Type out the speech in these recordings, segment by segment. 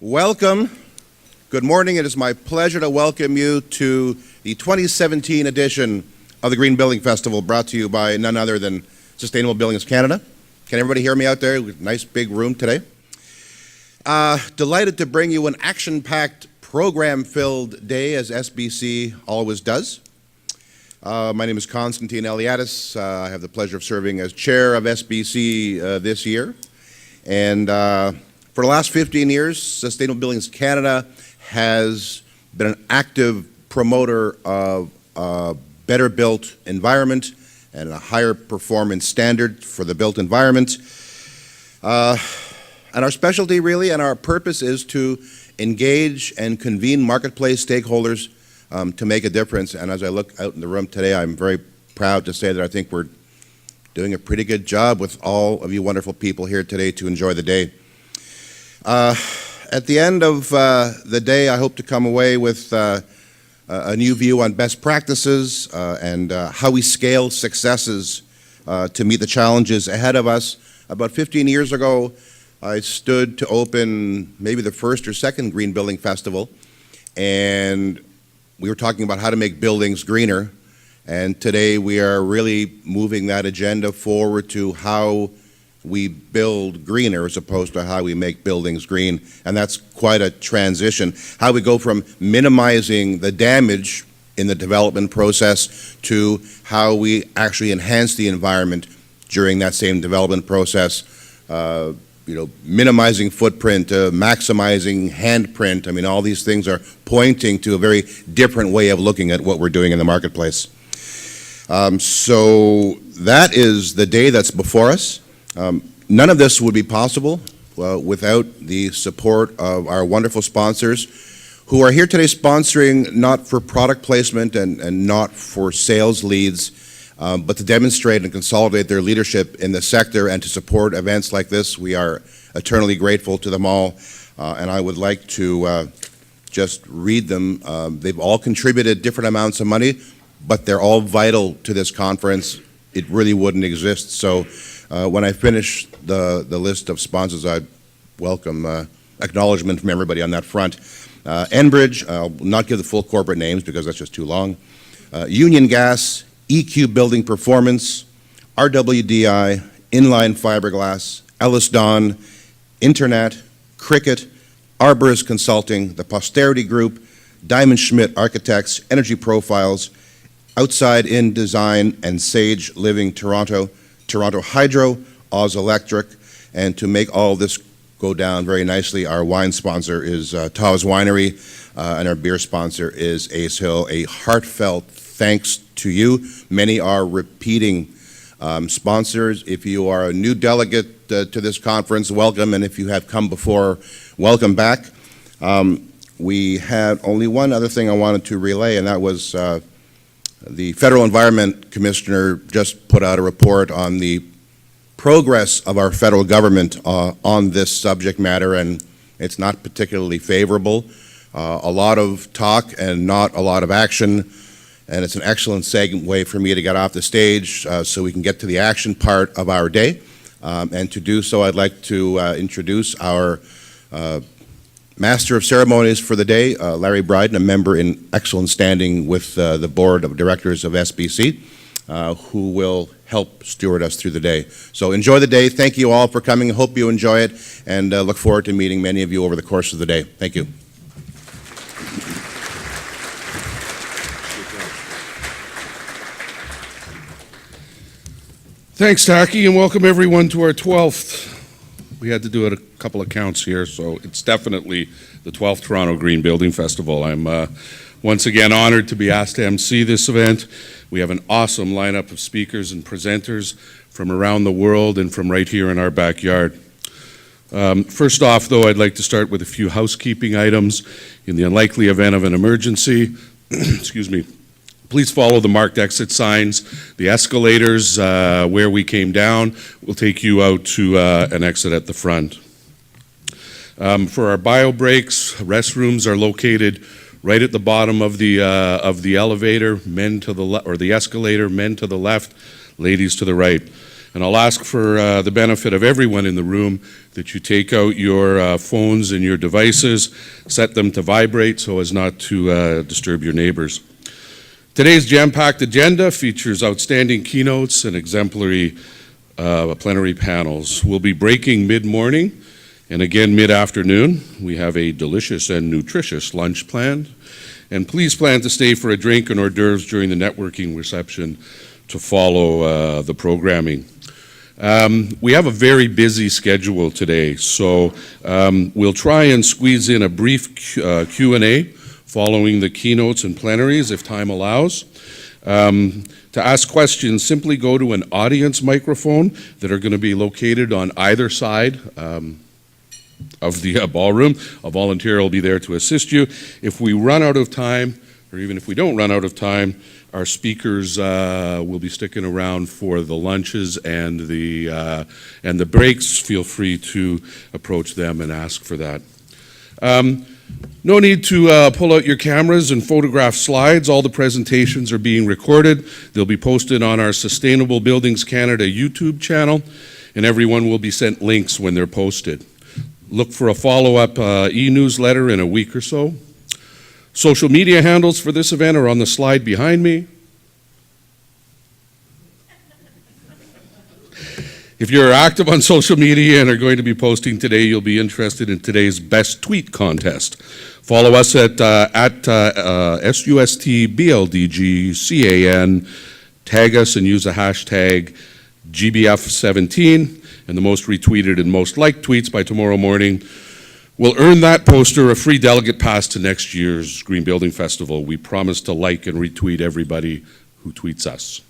Welcome. Good morning. It is my pleasure to welcome you to the 2017 edition of the Green Building Festival, brought to you by none other than Sustainable Buildings Canada. Can everybody hear me out there? Nice big room today. Delighted to bring you an action-packed, program-filled day, as SBC always does. My name is Constantine Eliadis. I have the pleasure of serving as chair of SBC this year. And for the last 15 years, Sustainable Buildings Canada has been an active promoter of a better built environment and a higher performance standard for the built environment. And our specialty really and our purpose is to engage and convene marketplace stakeholders to make a difference. And as I look out in the room today, I'm very proud to say that I think we're doing a pretty good job with all of you wonderful people here today to enjoy the day. At the end of the day, I hope to come away with a new view on best practices and how we scale successes to meet the challenges ahead of us. About 15 years ago, I stood to open maybe the first or second Green Building Festival, and we were talking about how to make buildings greener. And today we are really moving that agenda forward to how we build greener as opposed to how we make buildings green. And that's quite a transition. How we go from minimizing the damage in the development process to how we actually enhance the environment during that same development process. Minimizing footprint, maximizing handprint. I mean, all these things are pointing to a very different way of looking at what we're doing in the marketplace. So that is the day that's before us. None of this would be possible without the support of our wonderful sponsors who are here today sponsoring not for product placement and not for sales leads, but to demonstrate and consolidate their leadership in the sector and to support events like this. We are eternally grateful to them all, and I would like to just read them. They've all contributed different amounts of money, but they're all vital to this conference. It really wouldn't exist. So when I finish the list of sponsors, I welcome acknowledgement from everybody on that front. Enbridge, I'll not give the full corporate names because that's just too long. Union Gas, EQ Building Performance, RWDI, Inline Fiberglass, Ellis Don, Internet, Cricket, Arborist Consulting, the Posterity Group, Diamond Schmidt Architects, Energy Profiles, Outside In Design, and Sage Living Toronto, Toronto Hydro, Oz Electric, and to make all this go down very nicely, our wine sponsor is Taos Winery, and our beer sponsor is Ace Hill. A heartfelt thanks to you. Many are repeating sponsors. If you are a new delegate to this conference, welcome, and if you have come before, welcome back. We had only one other thing I wanted to relay, and that was the Federal Environment Commissioner just put out a report on the progress of our federal government on this subject matter, and it's not particularly favorable. A lot of talk and not a lot of action, and it's an excellent segue for me to get off the stage so we can get to the action part of our day. And to do so, I'd like to introduce our Master of Ceremonies for the day, Larry Bryden, a member in excellent standing with the Board of Directors of SBC, who will help steward us through the day. So enjoy the day. Thank you all for coming. I hope you enjoy it, and look forward to meeting many of you over the course of the day. Thank you. Thanks, Taki, and welcome everyone to our 12th. We had to do it a couple of counts here, so it's definitely the 12th Toronto Green Building Festival. I'm once again honored to be asked to MC this event. We have an awesome lineup of speakers and presenters from around the world and from right here in our backyard. First off, though, I'd like to start with a few housekeeping items. In the unlikely event of an emergency, excuse me, please follow the marked exit signs. The escalators where we came down will take you out to an exit at the front. For our bio breaks, restrooms are located right at the bottom of the elevator, men to the or the escalator, men to the left, ladies to the right. And I'll ask for the benefit of everyone in the room that you take out your phones and your devices, set them to vibrate so as not to disturb your neighbors. Today's jam-packed agenda features outstanding keynotes and exemplary plenary panels. We'll be breaking mid-morning and again mid-afternoon. We have a delicious and nutritious lunch planned. And please plan to stay for a drink and hors d'oeuvres during the networking reception to follow the programming. We have a very busy schedule today, so we'll try and squeeze in a brief Q&A following the keynotes and plenaries if time allows. To ask questions, simply go to an audience microphone that are going to be located on either side of the ballroom. A volunteer will be there to assist you. If we run out of time, or even if we don't run out of time, our speakers will be sticking around for the lunches and the breaks. Feel free to approach them and ask for that. No need to pull out your cameras and photograph slides. All the presentations are being recorded. They'll be posted on our Sustainable Buildings Canada YouTube channel, and everyone will be sent links when they're posted. Look for a follow-up e-newsletter in a week or so. Social media handles for this event are on the slide behind me. If you're active on social media and are going to be posting today, you'll be interested in today's best tweet contest. Follow us at SUSTBLDGCAN, tag us and use the hashtag GBF17, and the most retweeted and most liked tweets by tomorrow morning will earn that poster a free delegate pass to next year's Green Building Festival. We promise to like and retweet everybody who tweets us.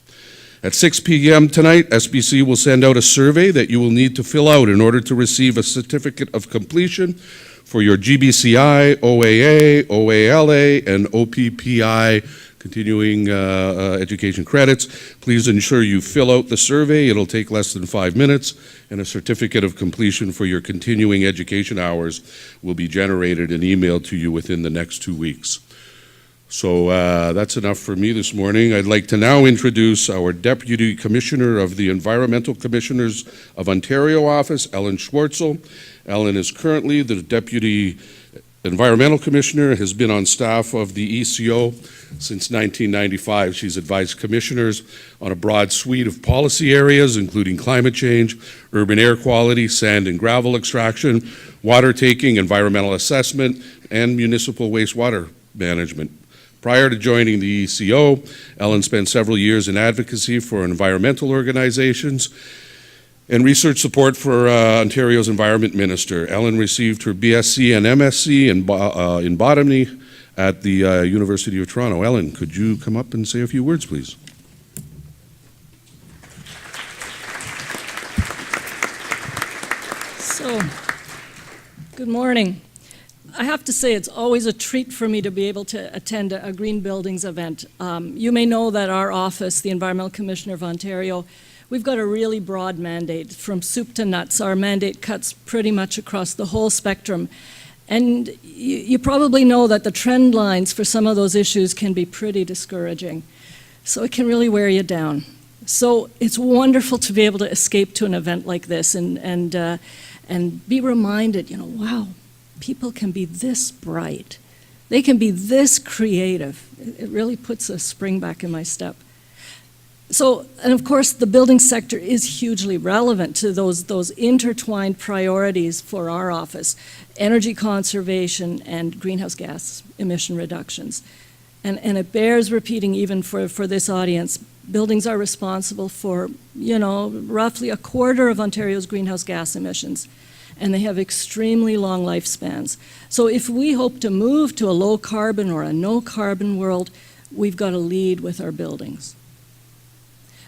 At 6 p.m. tonight, SBC will send out a survey that you will need to fill out in order to receive a certificate of completion for your GBCI, OAA, OALA, and OPPI continuing education credits. Please ensure you fill out the survey. It'll take less than 5 minutes, and a certificate of completion for your continuing education hours will be generated and emailed to you within the next 2 weeks. So that's enough for me this morning. I'd like to now introduce our Deputy Commissioner of the Environmental Commissioners of Ontario Office, Ellen Schwartzel. Ellen is currently the Deputy Environmental Commissioner, has been on staff of the ECO since 1995. She's advised commissioners on a broad suite of policy areas, including climate change, urban air quality, sand and gravel extraction, water taking, environmental assessment, and municipal wastewater management. Prior to joining the ECO, Ellen spent several years in advocacy for environmental organizations and research support for Ontario's Environment Minister. Ellen received her BSc and MSc in botany at the University of Toronto. Ellen, could you come up and say a few words, please? So, good morning. I have to say it's always a treat for me to be able to attend a Green Buildings event. You may know that our office, the Environmental Commissioner of Ontario, we've got a really broad mandate from soup to nuts. Our mandate cuts pretty much across the whole spectrum. And you probably know that the trend lines for some of those issues can be pretty discouraging. So it can really wear you down. So it's wonderful to be able to escape to an event like this and be reminded, wow, people can be this bright. They can be this creative. It really puts a spring back in my step. So, and of course, the building sector is hugely relevant to those intertwined priorities for our office: energy conservation and greenhouse gas emission reductions. And it bears repeating even for this audience, buildings are responsible for, roughly a quarter of Ontario's greenhouse gas emissions, and they have extremely long lifespans. So if we hope to move to a low carbon or a no carbon world, we've got to lead with our buildings.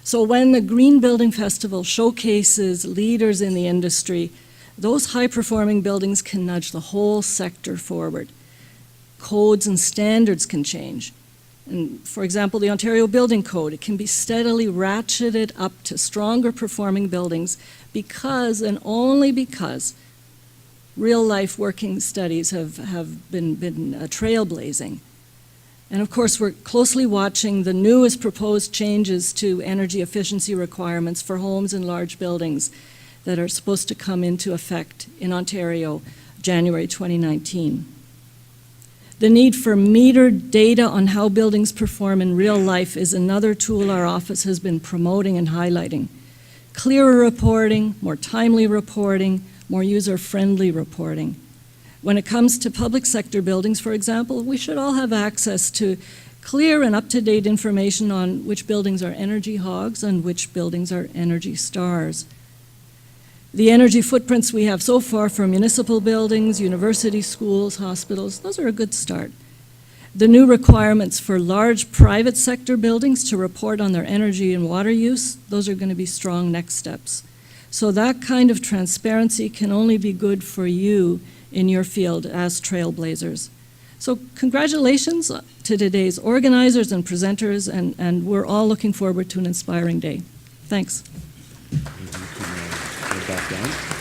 So when the Green Building Festival showcases leaders in the industry, those high-performing buildings can nudge the whole sector forward. Codes and standards can change. And for example, the Ontario Building Code, it can be steadily ratcheted up to stronger performing buildings because and only because real-life working studies have been trailblazing. And of course, we're closely watching the newest proposed changes to energy efficiency requirements for homes and large buildings that are supposed to come into effect in Ontario January 2019. The need for metered data on how buildings perform in real life is another tool our office has been promoting and highlighting. Clearer reporting, more timely reporting, more user-friendly reporting. When it comes to public sector buildings, for example, we should all have access to clear and up-to-date information on which buildings are energy hogs and which buildings are energy stars. The energy footprints we have so far for municipal buildings, university schools, hospitals, those are a good start. The new requirements for large private sector buildings to report on their energy and water use, those are going to be strong next steps. So that kind of transparency can only be good for you in your field as trailblazers. So congratulations to today's organizers and presenters, and we're all looking forward to an inspiring day. Thanks. Back down.